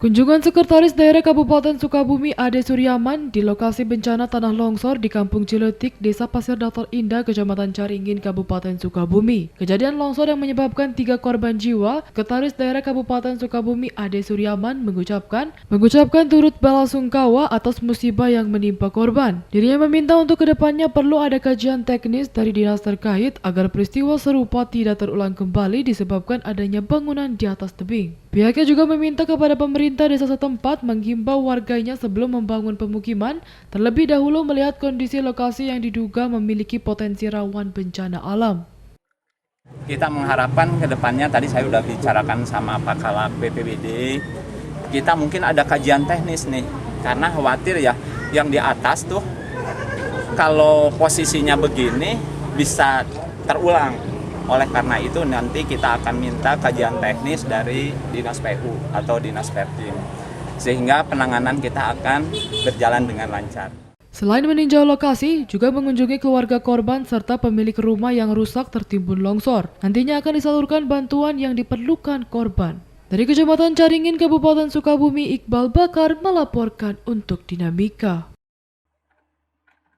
Kunjungan Sekretaris Daerah Kabupaten Sukabumi Ade Suryaman di lokasi bencana tanah longsor di Kampung Ciletik, Desa Pasir Datar Indah, Kecamatan Caringin, Kabupaten Sukabumi. Kejadian longsor yang menyebabkan 3 korban jiwa, Sekretaris Daerah Kabupaten Sukabumi Ade Suryaman mengucapkan turut belasungkawa atas musibah yang menimpa korban. Dirinya meminta untuk kedepannya perlu ada kajian teknis dari dinas terkait agar peristiwa serupa tidak terulang kembali disebabkan adanya bangunan di atas tebing. Pihaknya juga meminta kepada pemerintah desa setempat menghimbau warganya sebelum membangun pemukiman, terlebih dahulu melihat kondisi lokasi yang diduga memiliki potensi rawan bencana alam. Kita mengharapkan ke depannya, tadi saya sudah bicarakan sama Pak Kalak BPBD, kita mungkin ada kajian teknis nih, karena khawatir ya yang di atas tuh kalau posisinya begini bisa terulang. Oleh karena itu nanti kita akan minta kajian teknis dari Dinas PU atau Dinas Pertim, sehingga penanganan kita akan berjalan dengan lancar. Selain meninjau lokasi, juga mengunjungi keluarga korban serta pemilik rumah yang rusak tertimbun longsor. Nantinya akan disalurkan bantuan yang diperlukan korban. Dari Kecamatan Caringin, Kabupaten Sukabumi, Iqbal Bakar melaporkan untuk Dinamika.